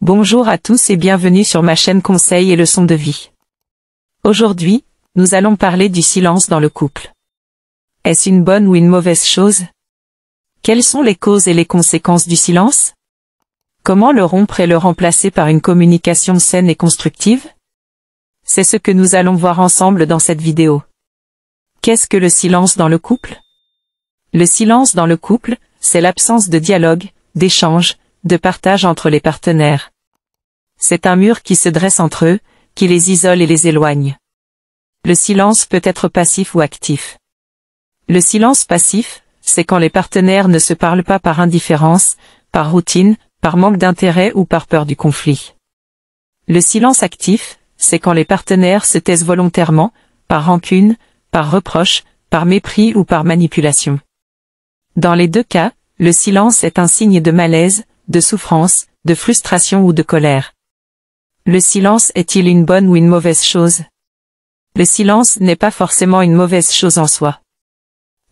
Bonjour à tous et bienvenue sur ma chaîne Conseils et leçons de vie. Aujourd'hui, nous allons parler du silence dans le couple. Est-ce une bonne ou une mauvaise chose? Quelles sont les causes et les conséquences du silence? Comment le rompre et le remplacer par une communication saine et constructive? C'est ce que nous allons voir ensemble dans cette vidéo. Qu'est-ce que le silence dans le couple? Le silence dans le couple, c'est l'absence de dialogue, d'échange, de partage entre les partenaires. C'est un mur qui se dresse entre eux, qui les isole et les éloigne. Le silence peut être passif ou actif. Le silence passif, c'est quand les partenaires ne se parlent pas par indifférence, par routine, par manque d'intérêt ou par peur du conflit. Le silence actif, c'est quand les partenaires se taisent volontairement, par rancune, par reproche, par mépris ou par manipulation. Dans les deux cas, le silence est un signe de malaise, de souffrance, de frustration ou de colère. Le silence est-il une bonne ou une mauvaise chose? Le silence n'est pas forcément une mauvaise chose en soi.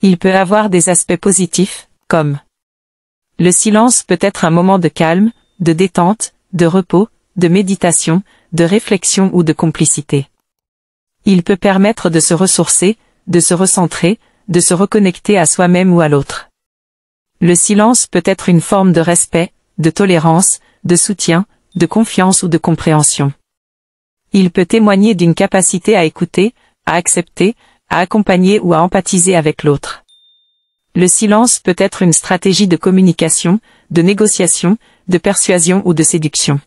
Il peut avoir des aspects positifs, comme le silence peut être un moment de calme, de détente, de repos, de méditation, de réflexion ou de complicité. Il peut permettre de se ressourcer, de se recentrer, de se reconnecter à soi-même ou à l'autre. Le silence peut être une forme de respect, de tolérance, de soutien, de confiance ou de compréhension. Il peut témoigner d'une capacité à écouter, à accepter, à accompagner ou à empathiser avec l'autre. Le silence peut être une stratégie de communication, de négociation, de persuasion ou de séduction.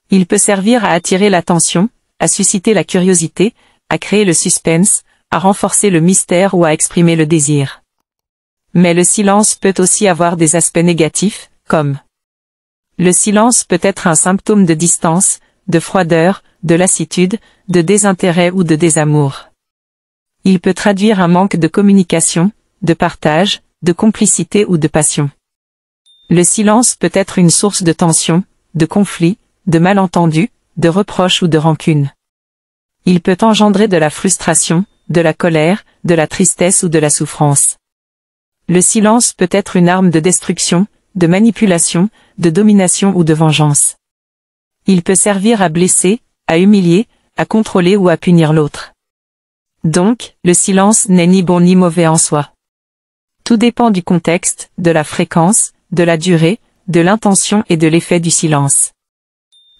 Il peut servir à attirer l'attention, à susciter la curiosité, à créer le suspense, à renforcer le mystère ou à exprimer le désir. Mais le silence peut aussi avoir des aspects négatifs, comme le silence peut être un symptôme de distance, de froideur, de lassitude, de désintérêt ou de désamour. Il peut traduire un manque de communication, de partage, de complicité ou de passion. Le silence peut être une source de tension, de conflit, de malentendus, de reproches ou de rancune. Il peut engendrer de la frustration, de la colère, de la tristesse ou de la souffrance. Le silence peut être une arme de destruction, de manipulation, de domination ou de vengeance. Il peut servir à blesser, à humilier, à contrôler ou à punir l'autre. Donc, le silence n'est ni bon ni mauvais en soi. Tout dépend du contexte, de la fréquence, de la durée, de l'intention et de l'effet du silence.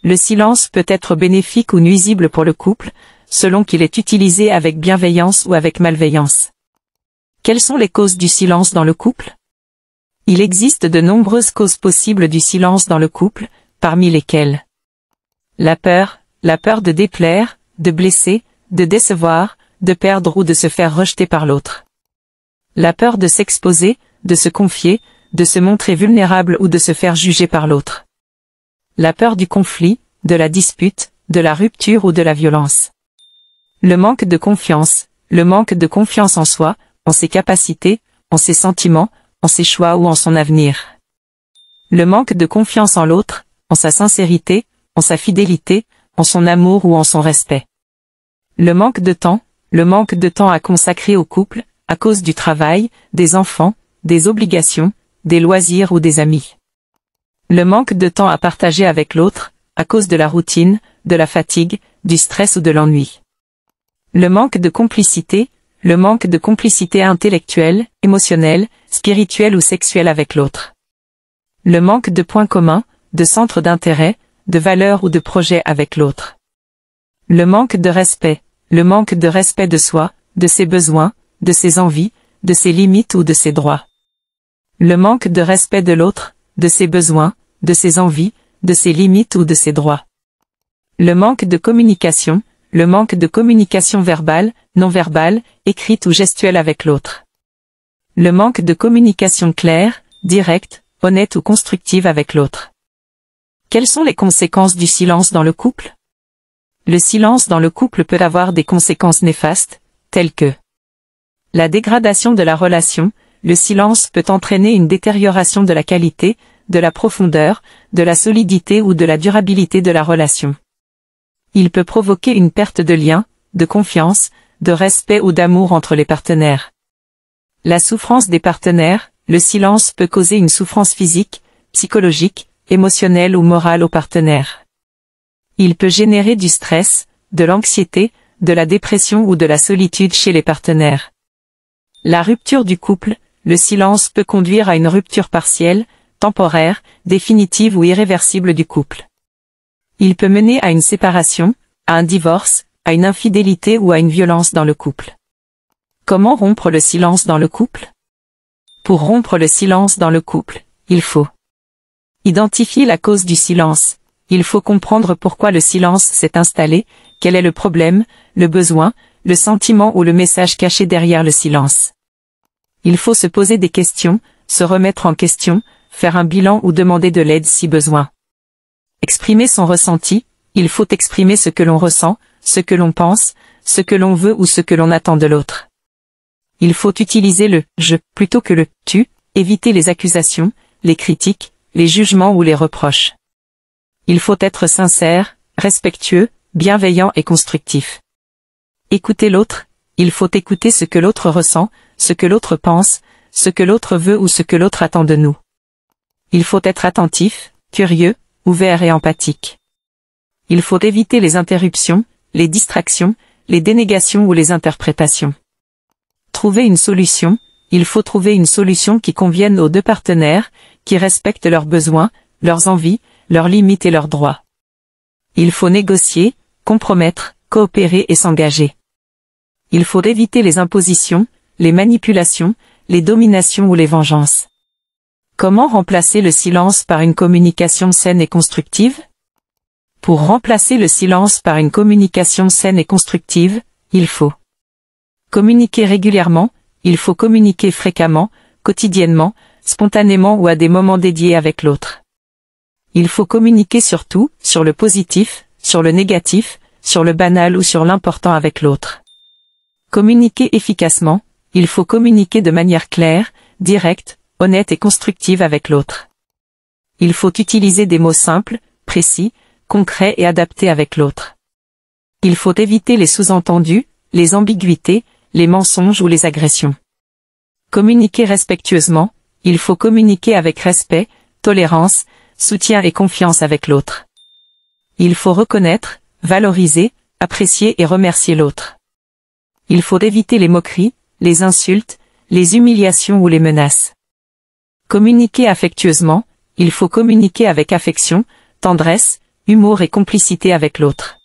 Le silence peut être bénéfique ou nuisible pour le couple, selon qu'il est utilisé avec bienveillance ou avec malveillance. Quelles sont les causes du silence dans le couple? Il existe de nombreuses causes possibles du silence dans le couple, parmi lesquelles la peur de déplaire, de blesser, de décevoir, de perdre ou de se faire rejeter par l'autre. La peur de s'exposer, de se confier, de se montrer vulnérable ou de se faire juger par l'autre. La peur du conflit, de la dispute, de la rupture ou de la violence. Le manque de confiance en soi, en ses capacités, en ses sentiments, en ses choix ou en son avenir. Le manque de confiance en l'autre, en sa sincérité, en sa fidélité, en son amour ou en son respect. Le manque de temps à consacrer au couple, à cause du travail, des enfants, des obligations, des loisirs ou des amis. Le manque de temps à partager avec l'autre, à cause de la routine, de la fatigue, du stress ou de l'ennui. Le manque de complicité intellectuelle, émotionnelle, spirituelle ou sexuelle avec l'autre. Le manque de points communs, de centres d'intérêt, de valeurs ou de projets avec l'autre. Le manque de respect de soi, de ses besoins, de ses envies, de ses limites ou de ses droits. Le manque de respect de l'autre, de ses besoins, de ses envies, de ses limites ou de ses droits. Le manque de communication verbale, non verbale, écrite ou gestuelle avec l'autre. Le manque de communication claire, directe, honnête ou constructive avec l'autre. Quelles sont les conséquences du silence dans le couple? Le silence dans le couple peut avoir des conséquences néfastes, telles que la dégradation de la relation. Le silence peut entraîner une détérioration de la qualité, de la profondeur, de la solidité ou de la durabilité de la relation. Il peut provoquer une perte de lien, de confiance, de respect ou d'amour entre les partenaires. La souffrance des partenaires, le silence peut causer une souffrance physique, psychologique, émotionnelle ou morale au partenaire. Il peut générer du stress, de l'anxiété, de la dépression ou de la solitude chez les partenaires. La rupture du couple, le silence peut conduire à une rupture partielle, temporaire, définitive ou irréversible du couple. Il peut mener à une séparation, à un divorce, à une infidélité ou à une violence dans le couple. Comment rompre le silence dans le couple? Pour rompre le silence dans le couple, il faut identifier la cause du silence. Il faut comprendre pourquoi le silence s'est installé, quel est le problème, le besoin, le sentiment ou le message caché derrière le silence. Il faut se poser des questions, se remettre en question, faire un bilan ou demander de l'aide si besoin. Exprimer son ressenti, il faut exprimer ce que l'on ressent, ce que l'on pense, ce que l'on veut ou ce que l'on attend de l'autre. Il faut utiliser le « je » plutôt que le « tu », éviter les accusations, les critiques, les jugements ou les reproches. Il faut être sincère, respectueux, bienveillant et constructif. Écouter l'autre, il faut écouter ce que l'autre ressent, ce que l'autre pense, ce que l'autre veut ou ce que l'autre attend de nous. Il faut être attentif, curieux, ouvert et empathique. Il faut éviter les interruptions, les distractions, les dénégations ou les interprétations. Trouver une solution, il faut trouver une solution qui convienne aux deux partenaires, qui respecte leurs besoins, leurs envies, leurs limites et leurs droits. Il faut négocier, compromettre, coopérer et s'engager. Il faut éviter les impositions, les manipulations, les dominations ou les vengeances. Comment remplacer le silence par une communication saine et constructive? Pour remplacer le silence par une communication saine et constructive, il faut communiquer régulièrement, il faut communiquer fréquemment, quotidiennement, spontanément ou à des moments dédiés avec l'autre. Il faut communiquer sur tout, sur le positif, sur le négatif, sur le banal ou sur l'important avec l'autre. Communiquer efficacement, il faut communiquer de manière claire, directe, honnête et constructive avec l'autre. Il faut utiliser des mots simples, précis, concrets et adaptés avec l'autre. Il faut éviter les sous-entendus, les ambiguïtés, les mensonges ou les agressions. Communiquer respectueusement, il faut communiquer avec respect, tolérance, soutien et confiance avec l'autre. Il faut reconnaître, valoriser, apprécier et remercier l'autre. Il faut éviter les moqueries, les insultes, les humiliations ou les menaces. Communiquer affectueusement, il faut communiquer avec affection, tendresse, humour et complicité avec l'autre.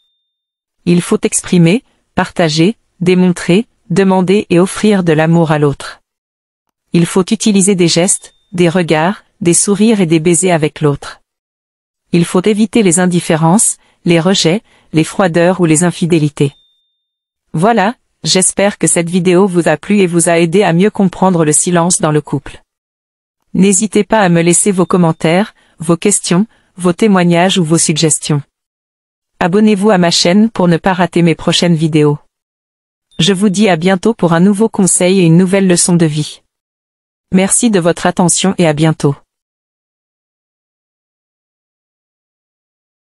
Il faut exprimer, partager, démontrer, demander et offrir de l'amour à l'autre. Il faut utiliser des gestes, des regards, des sourires et des baisers avec l'autre. Il faut éviter les indifférences, les rejets, les froideurs ou les infidélités. Voilà, j'espère que cette vidéo vous a plu et vous a aidé à mieux comprendre le silence dans le couple. N'hésitez pas à me laisser vos commentaires, vos questions, vos témoignages ou vos suggestions. Abonnez-vous à ma chaîne pour ne pas rater mes prochaines vidéos. Je vous dis à bientôt pour un nouveau conseil et une nouvelle leçon de vie. Merci de votre attention et à bientôt.